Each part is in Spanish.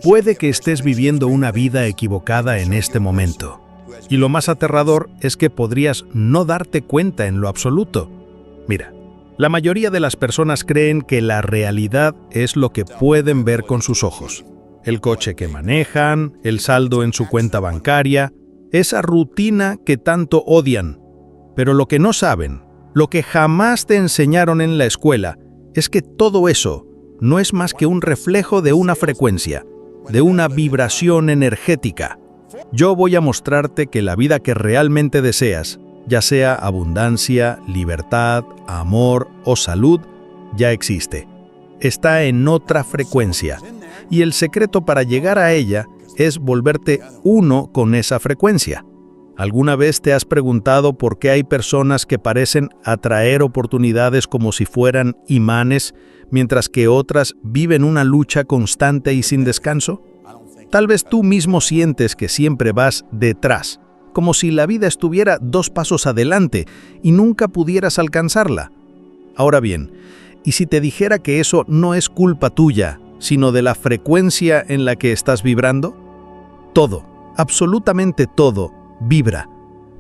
Puede que estés viviendo una vida equivocada en este momento. Y lo más aterrador es que podrías no darte cuenta en lo absoluto. Mira, la mayoría de las personas creen que la realidad es lo que pueden ver con sus ojos. El coche que manejan, el saldo en su cuenta bancaria, esa rutina que tanto odian. Pero lo que no saben, lo que jamás te enseñaron en la escuela, es que todo eso no es más que un reflejo de una frecuencia, de una vibración energética. Yo voy a mostrarte que la vida que realmente deseas, ya sea abundancia, libertad, amor o salud, ya existe. Está en otra frecuencia. Y el secreto para llegar a ella es volverte uno con esa frecuencia. ¿Alguna vez te has preguntado por qué hay personas que parecen atraer oportunidades como si fueran imanes, mientras que otras viven una lucha constante y sin descanso? Tal vez tú mismo sientes que siempre vas detrás, como si la vida estuviera 2 pasos adelante y nunca pudieras alcanzarla. Ahora bien, ¿y si te dijera que eso no es culpa tuya, sino de la frecuencia en la que estás vibrando? Todo, absolutamente todo, vibra.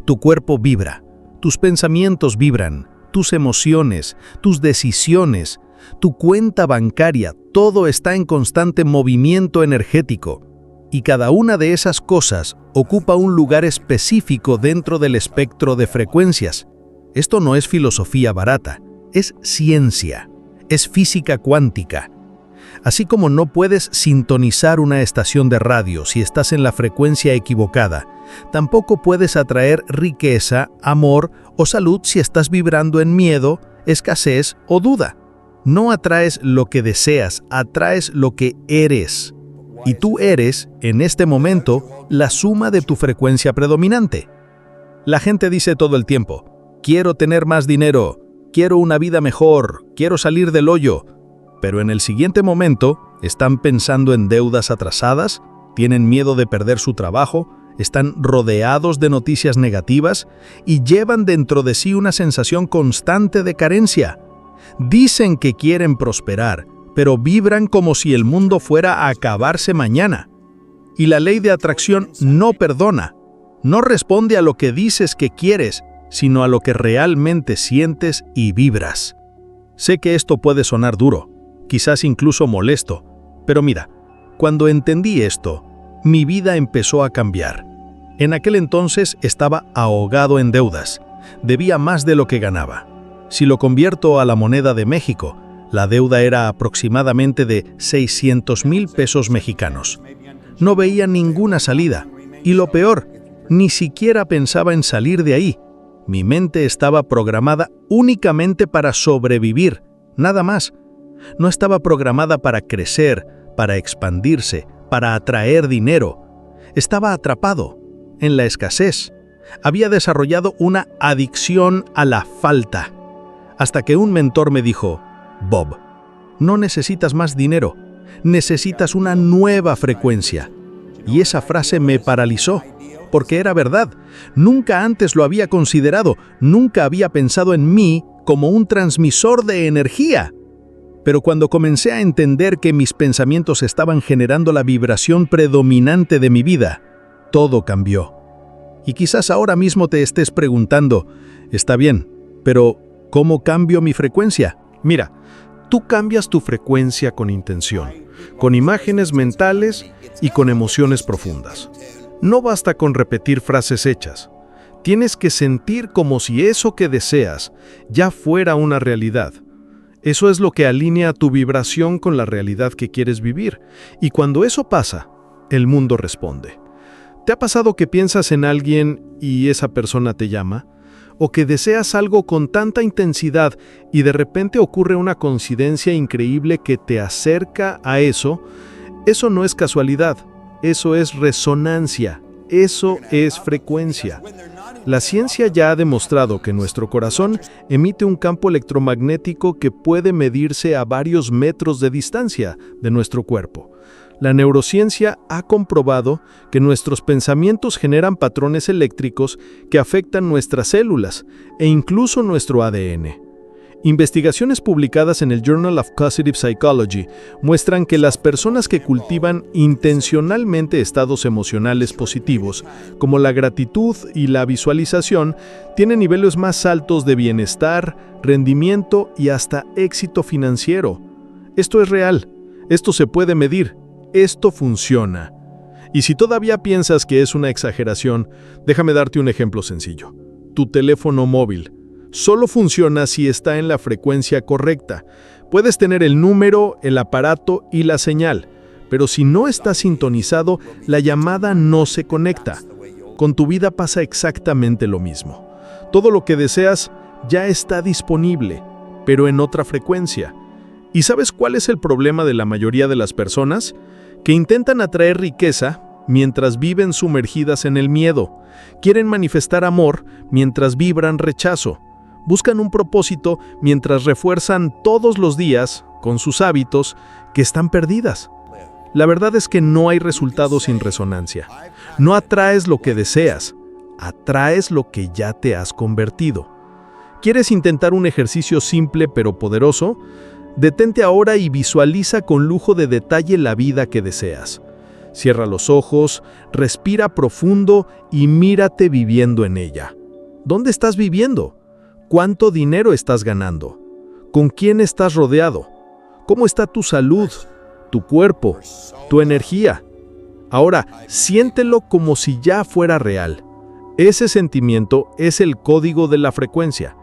Tu cuerpo vibra, tus pensamientos vibran, tus emociones, tus decisiones, tu cuenta bancaria, todo está en constante movimiento energético. Y cada una de esas cosas ocupa un lugar específico dentro del espectro de frecuencias. Esto no es filosofía barata, es ciencia, es física cuántica. Así como no puedes sintonizar una estación de radio si estás en la frecuencia equivocada, tampoco puedes atraer riqueza, amor o salud si estás vibrando en miedo, escasez o duda. No atraes lo que deseas, atraes lo que eres. Y tú eres, en este momento, la suma de tu frecuencia predominante. La gente dice todo el tiempo, quiero tener más dinero, quiero una vida mejor, quiero salir del hoyo. Pero en el siguiente momento, están pensando en deudas atrasadas, tienen miedo de perder su trabajo, están rodeados de noticias negativas y llevan dentro de sí una sensación constante de carencia. Dicen que quieren prosperar, pero vibran como si el mundo fuera a acabarse mañana. Y la ley de atracción no perdona, no responde a lo que dices que quieres, sino a lo que realmente sientes y vibras. Sé que esto puede sonar duro, quizás incluso molesto, pero mira, cuando entendí esto, mi vida empezó a cambiar. En aquel entonces estaba ahogado en deudas, debía más de lo que ganaba. Si lo convierto a la moneda de México, la deuda era aproximadamente de 600,000 pesos mexicanos. No veía ninguna salida, y lo peor, ni siquiera pensaba en salir de ahí. Mi mente estaba programada únicamente para sobrevivir, nada más. No estaba programada para crecer, para expandirse, para atraer dinero. Estaba atrapado en la escasez. Había desarrollado una adicción a la falta. Hasta que un mentor me dijo, Bob, no necesitas más dinero, necesitas una nueva frecuencia. Y esa frase me paralizó, porque era verdad. Nunca antes lo había considerado, nunca había pensado en mí como un transmisor de energía. Pero cuando comencé a entender que mis pensamientos estaban generando la vibración predominante de mi vida, todo cambió. Y quizás ahora mismo te estés preguntando, está bien, pero ¿cómo cambio mi frecuencia? Mira, tú cambias tu frecuencia con intención, con imágenes mentales y con emociones profundas. No basta con repetir frases hechas. Tienes que sentir como si eso que deseas ya fuera una realidad. Eso es lo que alinea tu vibración con la realidad que quieres vivir. Y cuando eso pasa, el mundo responde. ¿Te ha pasado que piensas en alguien y esa persona te llama? ¿O que deseas algo con tanta intensidad y de repente ocurre una coincidencia increíble que te acerca a eso? Eso no es casualidad, eso es resonancia, eso es frecuencia. La ciencia ya ha demostrado que nuestro corazón emite un campo electromagnético que puede medirse a varios metros de distancia de nuestro cuerpo. La neurociencia ha comprobado que nuestros pensamientos generan patrones eléctricos que afectan nuestras células e incluso nuestro ADN. Investigaciones publicadas en el Journal of Positive Psychology muestran que las personas que cultivan intencionalmente estados emocionales positivos, como la gratitud y la visualización, tienen niveles más altos de bienestar, rendimiento y hasta éxito financiero. Esto es real, esto se puede medir, esto funciona. Y si todavía piensas que es una exageración, déjame darte un ejemplo sencillo. Tu teléfono móvil solo funciona si está en la frecuencia correcta. Puedes tener el número, el aparato y la señal, pero si no está sintonizado, la llamada no se conecta. Con tu vida pasa exactamente lo mismo. Todo lo que deseas ya está disponible, pero en otra frecuencia. ¿Y sabes cuál es el problema de la mayoría de las personas? Que intentan atraer riqueza mientras viven sumergidas en el miedo. Quieren manifestar amor mientras vibran rechazo. Buscan un propósito mientras refuerzan todos los días, con sus hábitos, que están perdidas. La verdad es que no hay resultados sin resonancia. No atraes lo que deseas, atraes lo que ya te has convertido. ¿Quieres intentar un ejercicio simple pero poderoso? Detente ahora y visualiza con lujo de detalle la vida que deseas. Cierra los ojos, respira profundo y mírate viviendo en ella. ¿Dónde estás viviendo? ¿Cuánto dinero estás ganando? ¿Con quién estás rodeado? ¿Cómo está tu salud, tu cuerpo, tu energía? Ahora, siéntelo como si ya fuera real. Ese sentimiento es el código de la frecuencia.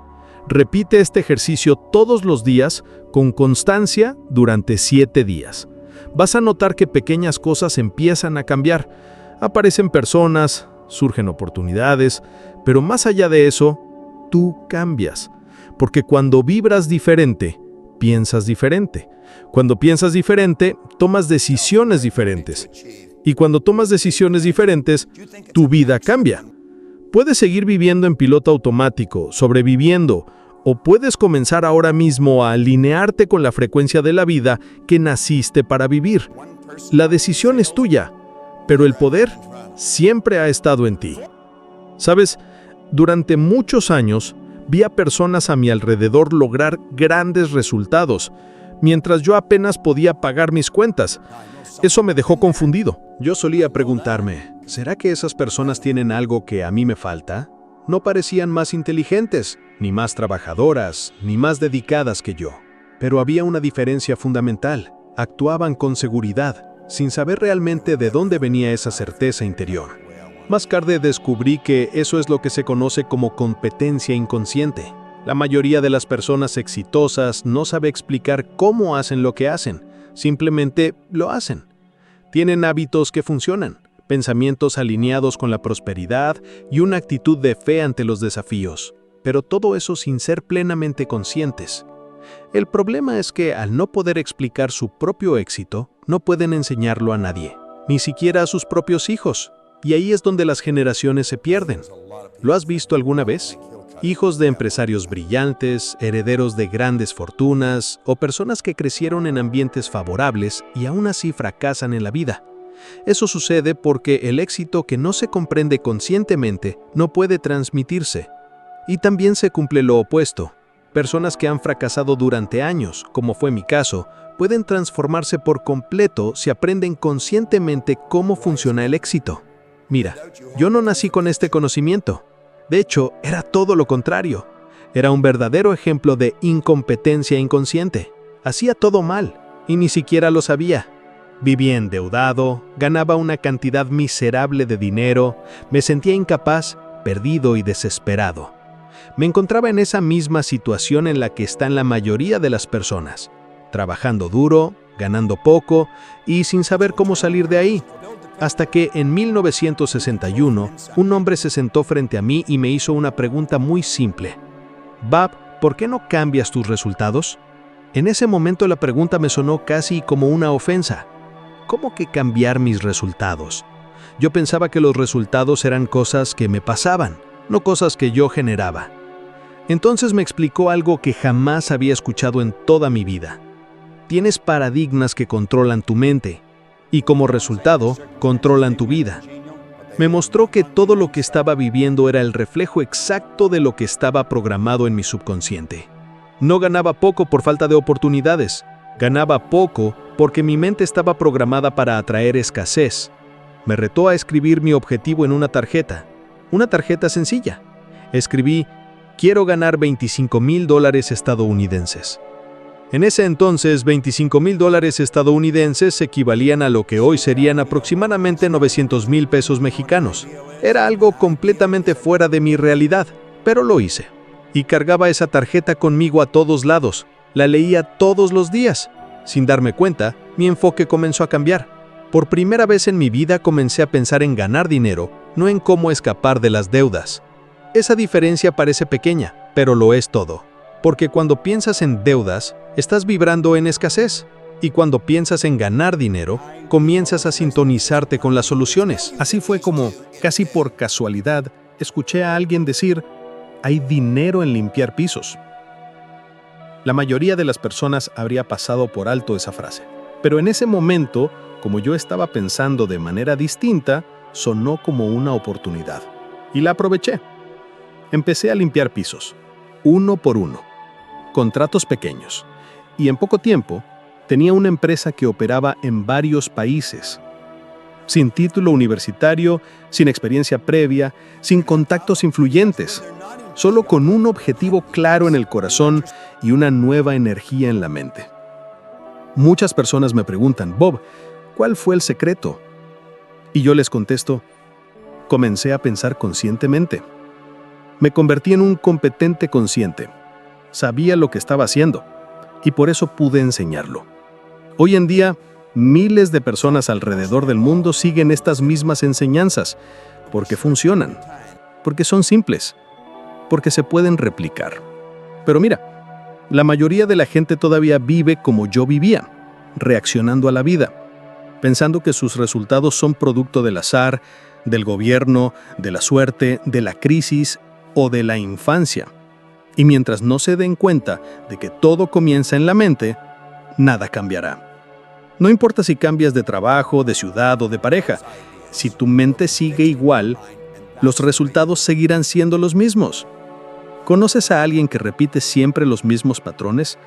Repite este ejercicio todos los días con constancia durante 7 días. Vas a notar que pequeñas cosas empiezan a cambiar. Aparecen personas, surgen oportunidades, pero más allá de eso, tú cambias. Porque cuando vibras diferente, piensas diferente. Cuando piensas diferente, tomas decisiones diferentes. Y cuando tomas decisiones diferentes, tu vida cambia. Puedes seguir viviendo en piloto automático, sobreviviendo, o puedes comenzar ahora mismo a alinearte con la frecuencia de la vida que naciste para vivir. La decisión es tuya, pero el poder siempre ha estado en ti. ¿Sabes? Durante muchos años, vi a personas a mi alrededor lograr grandes resultados, mientras yo apenas podía pagar mis cuentas. Eso me dejó confundido. Yo solía preguntarme, ¿será que esas personas tienen algo que a mí me falta? No parecían más inteligentes, ni más trabajadoras, ni más dedicadas que yo. Pero había una diferencia fundamental. Actuaban con seguridad, sin saber realmente de dónde venía esa certeza interior. Más tarde descubrí que eso es lo que se conoce como competencia inconsciente. La mayoría de las personas exitosas no sabe explicar cómo hacen lo que hacen, simplemente lo hacen. Tienen hábitos que funcionan, pensamientos alineados con la prosperidad y una actitud de fe ante los desafíos, pero todo eso sin ser plenamente conscientes. El problema es que al no poder explicar su propio éxito, no pueden enseñarlo a nadie, ni siquiera a sus propios hijos. Y ahí es donde las generaciones se pierden. ¿Lo has visto alguna vez? Hijos de empresarios brillantes, herederos de grandes fortunas o personas que crecieron en ambientes favorables y aún así fracasan en la vida. Eso sucede porque el éxito que no se comprende conscientemente no puede transmitirse. Y también se cumple lo opuesto. Personas que han fracasado durante años, como fue mi caso, pueden transformarse por completo si aprenden conscientemente cómo funciona el éxito. Mira, yo no nací con este conocimiento. De hecho, era todo lo contrario. Era un verdadero ejemplo de incompetencia inconsciente. Hacía todo mal y ni siquiera lo sabía. Vivía endeudado, ganaba una cantidad miserable de dinero, me sentía incapaz, perdido y desesperado. Me encontraba en esa misma situación en la que están la mayoría de las personas, trabajando duro, ganando poco y sin saber cómo salir de ahí. Hasta que en 1961, un hombre se sentó frente a mí y me hizo una pregunta muy simple. Bob, ¿por qué no cambias tus resultados? En ese momento la pregunta me sonó casi como una ofensa. ¿Cómo que cambiar mis resultados? Yo pensaba que los resultados eran cosas que me pasaban, no cosas que yo generaba. Entonces me explicó algo que jamás había escuchado en toda mi vida. Tienes paradigmas que controlan tu mente y como resultado controlan tu vida. Me mostró que todo lo que estaba viviendo era el reflejo exacto de lo que estaba programado en mi subconsciente. No ganaba poco por falta de oportunidades. Ganaba poco porque mi mente estaba programada para atraer escasez. Me retó a escribir mi objetivo en una tarjeta sencilla. Escribí, quiero ganar $25,000 estadounidenses. En ese entonces, $25,000 estadounidenses equivalían a lo que hoy serían aproximadamente 900,000 pesos mexicanos. Era algo completamente fuera de mi realidad, pero lo hice. Y cargaba esa tarjeta conmigo a todos lados. La leía todos los días. Sin darme cuenta, mi enfoque comenzó a cambiar. Por primera vez en mi vida comencé a pensar en ganar dinero, no en cómo escapar de las deudas. Esa diferencia parece pequeña, pero lo es todo. Porque cuando piensas en deudas, estás vibrando en escasez. Y cuando piensas en ganar dinero, comienzas a sintonizarte con las soluciones. Así fue como, casi por casualidad, escuché a alguien decir, hay dinero en limpiar pisos. La mayoría de las personas habría pasado por alto esa frase. Pero en ese momento, como yo estaba pensando de manera distinta, sonó como una oportunidad. Y la aproveché. Empecé a limpiar pisos, uno por uno, contratos pequeños. Y en poco tiempo, tenía una empresa que operaba en varios países. Sin título universitario, sin experiencia previa, sin contactos influyentes, solo con un objetivo claro en el corazón y una nueva energía en la mente. Muchas personas me preguntan, Bob, ¿cuál fue el secreto? Y yo les contesto, comencé a pensar conscientemente. Me convertí en un competente consciente. Sabía lo que estaba haciendo y por eso pude enseñarlo. Hoy en día, miles de personas alrededor del mundo siguen estas mismas enseñanzas porque funcionan, porque son simples, porque se pueden replicar. Pero mira, la mayoría de la gente todavía vive como yo vivía, reaccionando a la vida, pensando que sus resultados son producto del azar, del gobierno, de la suerte, de la crisis o de la infancia. Y mientras no se den cuenta de que todo comienza en la mente, nada cambiará. No importa si cambias de trabajo, de ciudad o de pareja, si tu mente sigue igual, los resultados seguirán siendo los mismos. ¿Conoces a alguien que repite siempre los mismos patrones?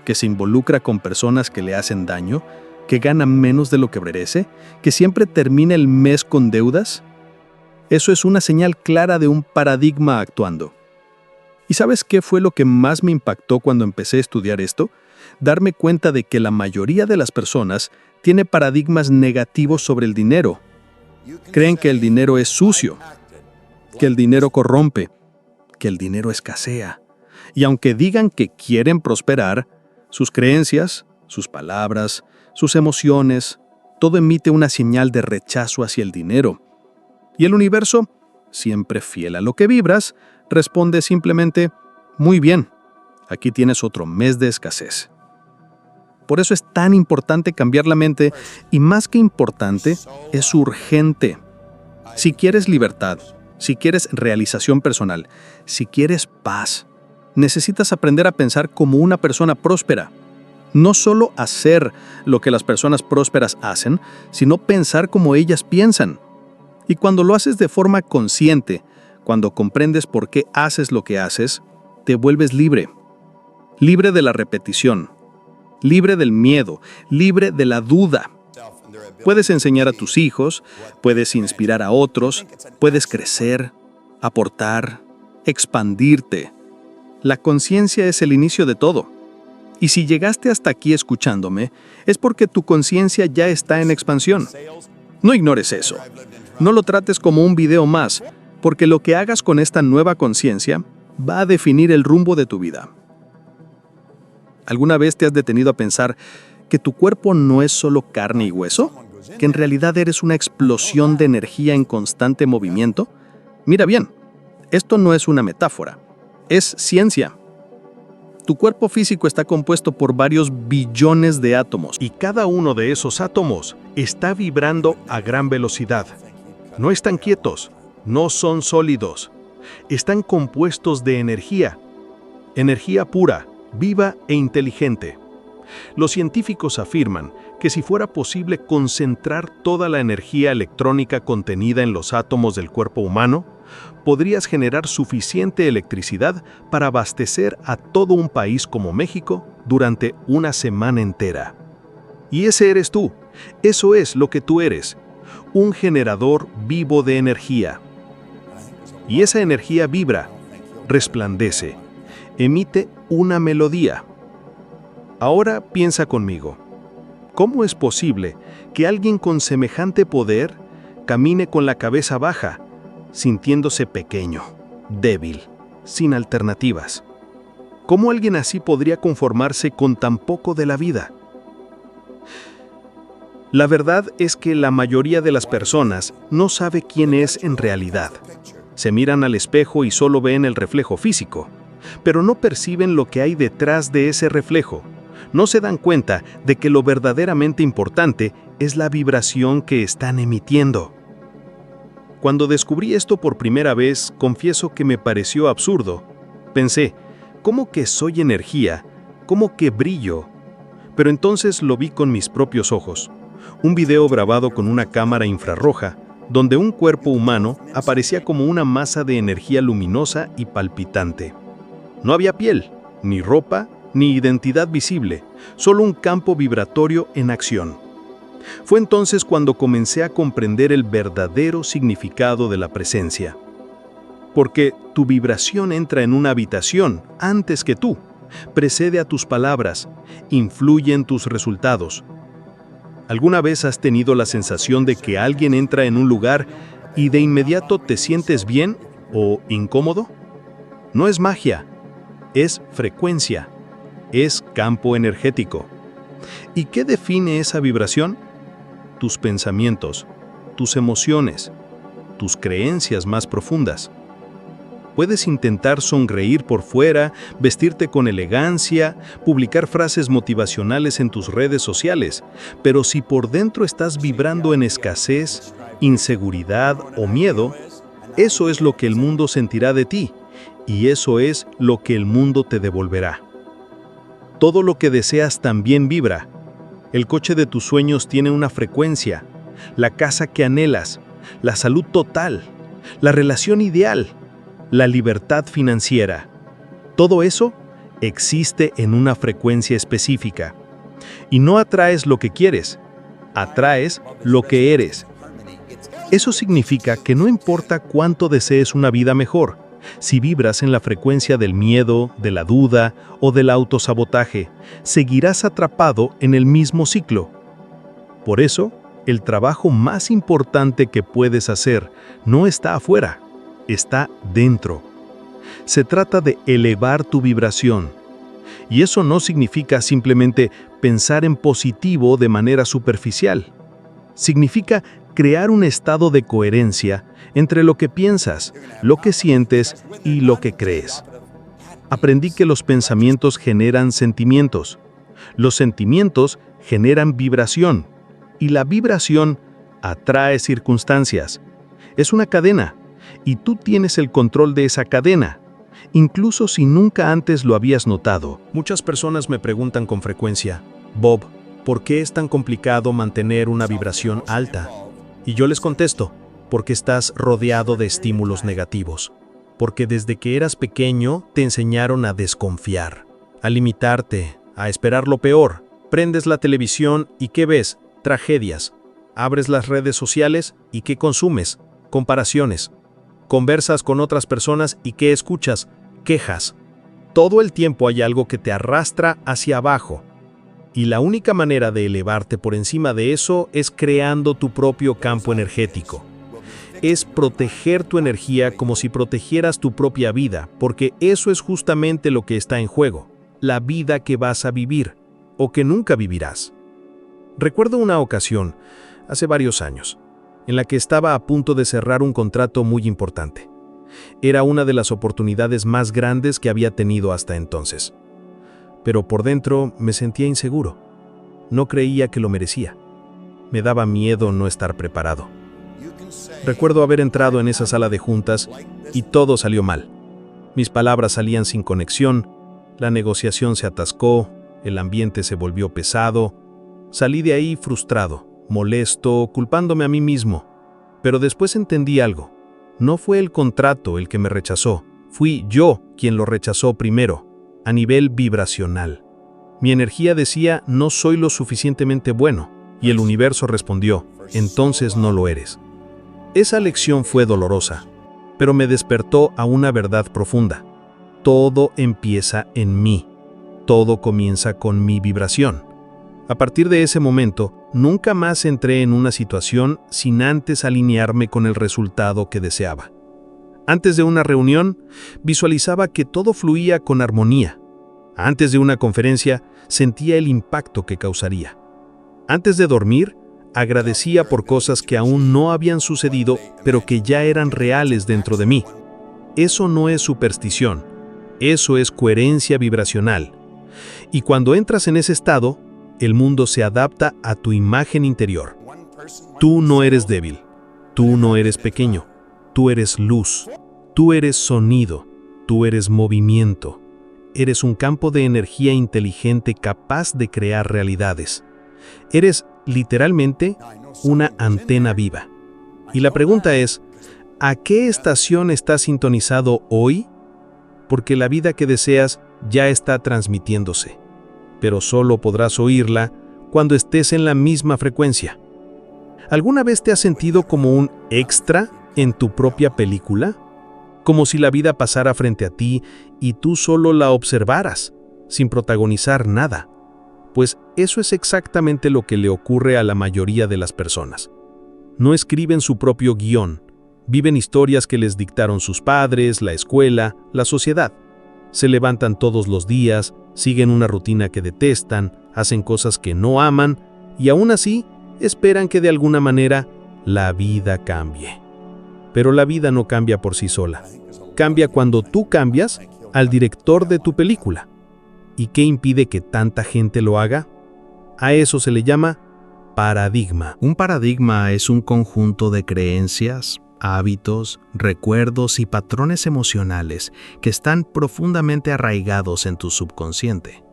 ¿Que se involucra con personas que le hacen daño? ¿Que gana menos de lo que merece? ¿Que siempre termina el mes con deudas? Eso es una señal clara de un paradigma actuando. ¿Y sabes qué fue lo que más me impactó cuando empecé a estudiar esto? Darme cuenta de que la mayoría de las personas tiene paradigmas negativos sobre el dinero. Creen que el dinero es sucio, que el dinero corrompe, que el dinero escasea. Y aunque digan que quieren prosperar, sus creencias, sus palabras, sus emociones, todo emite una señal de rechazo hacia el dinero. Y el universo, siempre fiel a lo que vibras, responde simplemente, muy bien, aquí tienes otro mes de escasez. Por eso es tan importante cambiar la mente y más que importante, es urgente. Si quieres libertad, si quieres realización personal, si quieres paz, necesitas aprender a pensar como una persona próspera. No solo hacer lo que las personas prósperas hacen, sino pensar como ellas piensan. Y cuando lo haces de forma consciente, cuando comprendes por qué haces lo que haces, te vuelves libre. Libre de la repetición, libre del miedo, libre de la duda. Puedes enseñar a tus hijos, puedes inspirar a otros, puedes crecer, aportar, expandirte. La conciencia es el inicio de todo. Y si llegaste hasta aquí escuchándome, es porque tu conciencia ya está en expansión. No ignores eso. No lo trates como un video más, porque lo que hagas con esta nueva conciencia va a definir el rumbo de tu vida. ¿Alguna vez te has detenido a pensar que tu cuerpo no es solo carne y hueso? ¿Que en realidad eres una explosión de energía en constante movimiento? Mira bien, esto no es una metáfora, es ciencia. Tu cuerpo físico está compuesto por varios billones de átomos Y cada uno de esos átomos está vibrando a gran velocidad. No están quietos, no son sólidos. Están compuestos de energía pura, viva e inteligente. Los científicos afirman que si fuera posible concentrar toda la energía electrónica contenida en los átomos del cuerpo humano, podrías generar suficiente electricidad para abastecer a todo un país como México durante una semana entera. Y ese eres tú, eso es lo que tú eres, un generador vivo de energía. Y esa energía vibra, resplandece, emite una melodía. Ahora piensa conmigo, ¿cómo es posible que alguien con semejante poder camine con la cabeza baja, sintiéndose pequeño, débil, sin alternativas? ¿Cómo alguien así podría conformarse con tan poco de la vida? La verdad es que la mayoría de las personas no sabe quién es en realidad. Se miran al espejo y solo ven el reflejo físico, pero no perciben lo que hay detrás de ese reflejo. No se dan cuenta de que lo verdaderamente importante es la vibración que están emitiendo. Cuando descubrí esto por primera vez, confieso que me pareció absurdo. Pensé, ¿cómo que soy energía? ¿Cómo que brillo? Pero entonces lo vi con mis propios ojos. Un video grabado con una cámara infrarroja, donde un cuerpo humano aparecía como una masa de energía luminosa y palpitante. No había piel, ni ropa, ni identidad visible, solo un campo vibratorio en acción. Fue entonces cuando comencé a comprender el verdadero significado de la presencia. Porque tu vibración entra en una habitación antes que tú, precede a tus palabras, influye en tus resultados. ¿Alguna vez has tenido la sensación de que alguien entra en un lugar y de inmediato te sientes bien o incómodo? No es magia, es frecuencia, es campo energético. ¿Y qué define esa vibración? Tus pensamientos, tus emociones, tus creencias más profundas. Puedes intentar sonreír por fuera, vestirte con elegancia, publicar frases motivacionales en tus redes sociales, pero si por dentro estás vibrando en escasez, inseguridad o miedo, eso es lo que el mundo sentirá de ti, y eso es lo que el mundo te devolverá. Todo lo que deseas también vibra. El coche de tus sueños tiene una frecuencia, la casa que anhelas, la salud total, la relación ideal, la libertad financiera. Todo eso existe en una frecuencia específica. Y no atraes lo que quieres, atraes lo que eres. Eso significa que no importa cuánto desees una vida mejor, si vibras en la frecuencia del miedo, de la duda o del autosabotaje, seguirás atrapado en el mismo ciclo. Por eso, el trabajo más importante que puedes hacer no está afuera, está dentro. Se trata de elevar tu vibración. Y eso no significa simplemente pensar en positivo de manera superficial. Significa crear un estado de coherencia entre lo que piensas, lo que sientes y lo que crees. Aprendí que los pensamientos generan sentimientos. Los sentimientos generan vibración. Y la vibración atrae circunstancias. Es una cadena. Y tú tienes el control de esa cadena, incluso si nunca antes lo habías notado. Muchas personas me preguntan con frecuencia, Bob, ¿por qué es tan complicado mantener una vibración alta? Y yo les contesto, porque estás rodeado de estímulos negativos. Porque desde que eras pequeño te enseñaron a desconfiar, a limitarte, a esperar lo peor. Prendes la televisión y ¿qué ves? Tragedias. Abres las redes sociales y ¿qué consumes? Comparaciones. Conversas con otras personas y ¿qué escuchas? Quejas. Todo el tiempo hay algo que te arrastra hacia abajo. Y la única manera de elevarte por encima de eso es creando tu propio campo energético. Es proteger tu energía como si protegieras tu propia vida, porque eso es justamente lo que está en juego, la vida que vas a vivir, o que nunca vivirás. Recuerdo una ocasión, hace varios años, en la que estaba a punto de cerrar un contrato muy importante. Era una de las oportunidades más grandes que había tenido hasta entonces. Pero por dentro me sentía inseguro. No creía que lo merecía. Me daba miedo no estar preparado. Recuerdo haber entrado en esa sala de juntas y todo salió mal. Mis palabras salían sin conexión, la negociación se atascó, el ambiente se volvió pesado. Salí de ahí frustrado, molesto, culpándome a mí mismo. Pero después entendí algo. No fue el contrato el que me rechazó, fui yo quien lo rechazó primero, a nivel vibracional. Mi energía decía, no soy lo suficientemente bueno, y el universo respondió, entonces no lo eres. Esa lección fue dolorosa, pero me despertó a una verdad profunda. Todo empieza en mí. Todo comienza con mi vibración. A partir de ese momento, nunca más entré en una situación sin antes alinearme con el resultado que deseaba. Antes de una reunión, visualizaba que todo fluía con armonía. Antes de una conferencia, sentía el impacto que causaría. Antes de dormir, agradecía por cosas que aún no habían sucedido, pero que ya eran reales dentro de mí. Eso no es superstición, eso es coherencia vibracional. Y cuando entras en ese estado, el mundo se adapta a tu imagen interior. Tú no eres débil, tú no eres pequeño, tú eres luz, tú eres sonido, tú eres movimiento. Eres un campo de energía inteligente capaz de crear realidades. Eres, literalmente, una antena viva. Y la pregunta es, ¿a qué estación estás sintonizado hoy? Porque la vida que deseas ya está transmitiéndose, pero solo podrás oírla cuando estés en la misma frecuencia. ¿Alguna vez te has sentido como un extra en tu propia película? Como si la vida pasara frente a ti y tú solo la observaras, sin protagonizar nada. Pues eso es exactamente lo que le ocurre a la mayoría de las personas. No escriben su propio guión, viven historias que les dictaron sus padres, la escuela, la sociedad. Se levantan todos los días, siguen una rutina que detestan, hacen cosas que no aman y aún así esperan que de alguna manera la vida cambie. Pero la vida no cambia por sí sola. Cambia cuando tú cambias al director de tu película. ¿Y qué impide que tanta gente lo haga? A eso se le llama paradigma. Un paradigma es un conjunto de creencias, hábitos, recuerdos y patrones emocionales que están profundamente arraigados en tu subconsciente.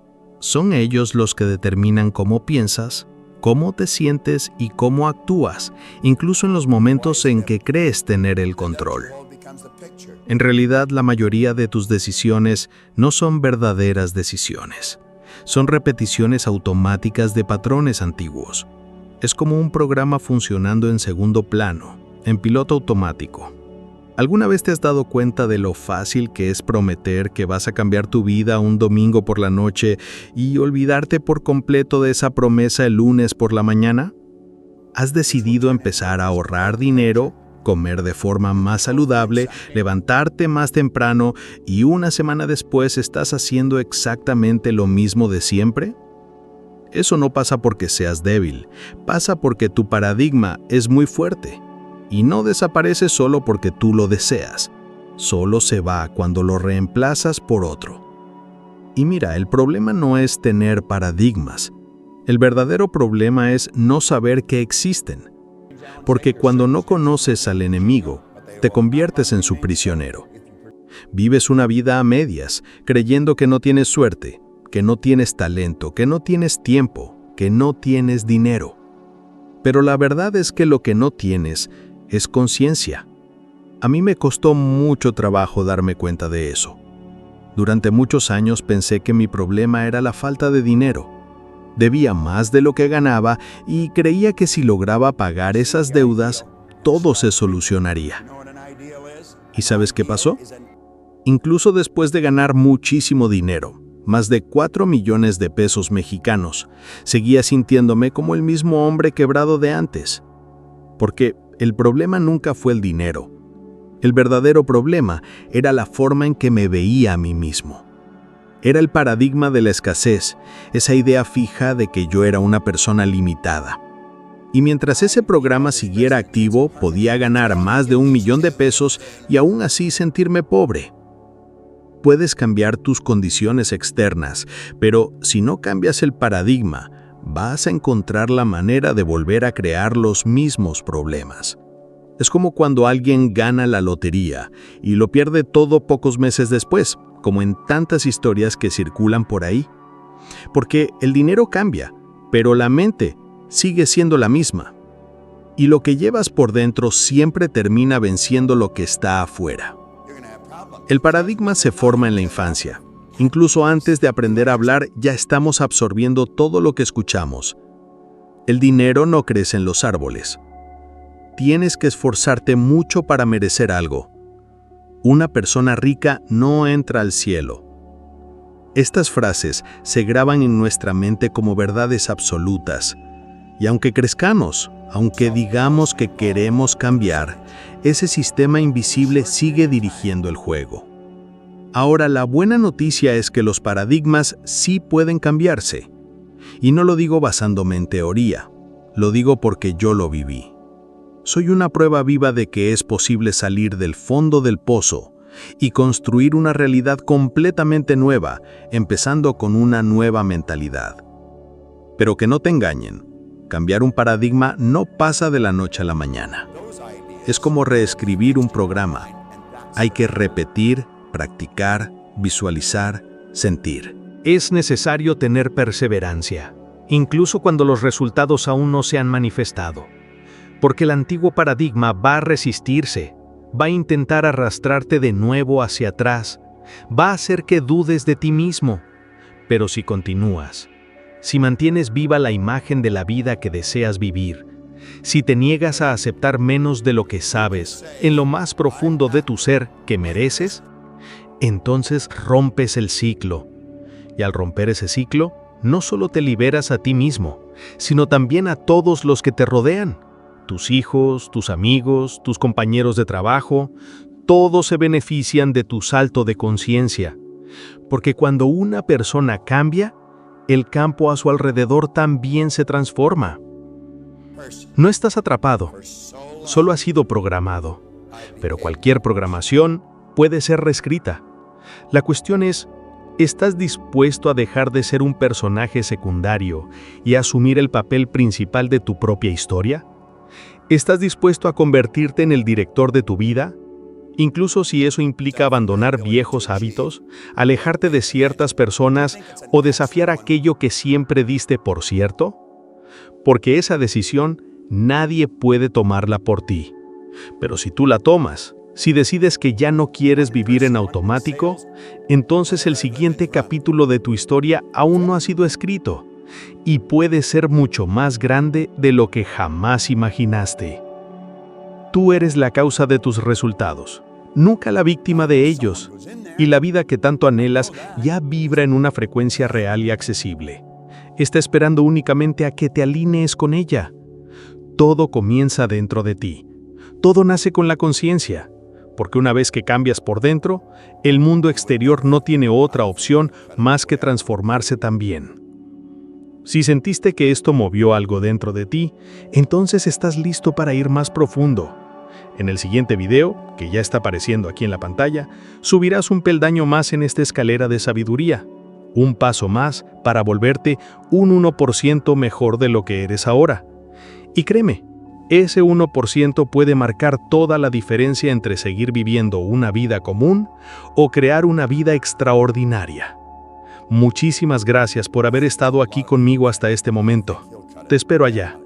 Son ellos los que determinan cómo piensas, cómo te sientes y cómo actúas, incluso en los momentos en que crees tener el control. En realidad, la mayoría de tus decisiones no son verdaderas decisiones. Son repeticiones automáticas de patrones antiguos. Es como un programa funcionando en segundo plano, en piloto automático. ¿Alguna vez te has dado cuenta de lo fácil que es prometer que vas a cambiar tu vida un domingo por la noche y olvidarte por completo de esa promesa el lunes por la mañana? ¿Has decidido empezar a ahorrar dinero, comer de forma más saludable, levantarte más temprano y una semana después estás haciendo exactamente lo mismo de siempre? Eso no pasa porque seas débil, pasa porque tu paradigma es muy fuerte. Y no desaparece solo porque tú lo deseas, solo se va cuando lo reemplazas por otro. Y mira, el problema no es tener paradigmas, el verdadero problema es no saber que existen. Porque cuando no conoces al enemigo, te conviertes en su prisionero. Vives una vida a medias, creyendo que no tienes suerte, que no tienes talento, que no tienes tiempo, que no tienes dinero. Pero la verdad es que lo que no tienes es conciencia. A mí me costó mucho trabajo darme cuenta de eso. Durante muchos años pensé que mi problema era la falta de dinero. Debía más de lo que ganaba y creía que si lograba pagar esas deudas, todo se solucionaría. ¿Y sabes qué pasó? Incluso después de ganar muchísimo dinero, más de 4 millones de pesos mexicanos, seguía sintiéndome como el mismo hombre quebrado de antes. Porque el problema nunca fue el dinero. El verdadero problema era la forma en que me veía a mí mismo. Era el paradigma de la escasez, esa idea fija de que yo era una persona limitada. Y mientras ese programa siguiera activo, podía ganar más de 1 millón de pesos y aún así sentirme pobre. Puedes cambiar tus condiciones externas, pero si no cambias el paradigma, vas a encontrar la manera de volver a crear los mismos problemas. Es como cuando alguien gana la lotería y lo pierde todo pocos meses después, como en tantas historias que circulan por ahí. Porque el dinero cambia, pero la mente sigue siendo la misma. Y lo que llevas por dentro siempre termina venciendo lo que está afuera. El paradigma se forma en la infancia. Incluso antes de aprender a hablar, ya estamos absorbiendo todo lo que escuchamos. El dinero no crece en los árboles. Tienes que esforzarte mucho para merecer algo. Una persona rica no entra al cielo. Estas frases se graban en nuestra mente como verdades absolutas. Y aunque crezcamos, aunque digamos que queremos cambiar, ese sistema invisible sigue dirigiendo el juego. Ahora, la buena noticia es que los paradigmas sí pueden cambiarse. Y no lo digo basándome en teoría, lo digo porque yo lo viví. Soy una prueba viva de que es posible salir del fondo del pozo y construir una realidad completamente nueva, empezando con una nueva mentalidad. Pero que no te engañen, cambiar un paradigma no pasa de la noche a la mañana. Es como reescribir un programa. Hay que repetir, practicar, visualizar, sentir. Es necesario tener perseverancia, incluso cuando los resultados aún no se han manifestado. Porque el antiguo paradigma va a resistirse, va a intentar arrastrarte de nuevo hacia atrás, va a hacer que dudes de ti mismo. Pero si continúas, si mantienes viva la imagen de la vida que deseas vivir, si te niegas a aceptar menos de lo que sabes, en lo más profundo de tu ser que mereces, entonces rompes el ciclo. Y al romper ese ciclo, no solo te liberas a ti mismo, sino también a todos los que te rodean. Tus hijos, tus amigos, tus compañeros de trabajo, todos se benefician de tu salto de conciencia. Porque cuando una persona cambia, el campo a su alrededor también se transforma. No estás atrapado, solo has sido programado. Pero cualquier programación puede ser reescrita. La cuestión es, ¿estás dispuesto a dejar de ser un personaje secundario y a asumir el papel principal de tu propia historia? ¿Estás dispuesto a convertirte en el director de tu vida? Incluso si eso implica abandonar viejos hábitos, alejarte de ciertas personas o desafiar aquello que siempre diste por cierto. Porque esa decisión nadie puede tomarla por ti. Pero si tú la tomas, si decides que ya no quieres vivir en automático, entonces el siguiente capítulo de tu historia aún no ha sido escrito y puede ser mucho más grande de lo que jamás imaginaste. Tú eres la causa de tus resultados, nunca la víctima de ellos, y la vida que tanto anhelas ya vibra en una frecuencia real y accesible. Está esperando únicamente a que te alinees con ella. Todo comienza dentro de ti. Todo nace con la conciencia, porque una vez que cambias por dentro, el mundo exterior no tiene otra opción más que transformarse también. Si sentiste que esto movió algo dentro de ti, entonces estás listo para ir más profundo. En el siguiente video, que ya está apareciendo aquí en la pantalla, subirás un peldaño más en esta escalera de sabiduría. Un paso más para volverte un 1% mejor de lo que eres ahora. Y créeme, ese 1% puede marcar toda la diferencia entre seguir viviendo una vida común o crear una vida extraordinaria. Muchísimas gracias por haber estado aquí conmigo hasta este momento. Te espero allá.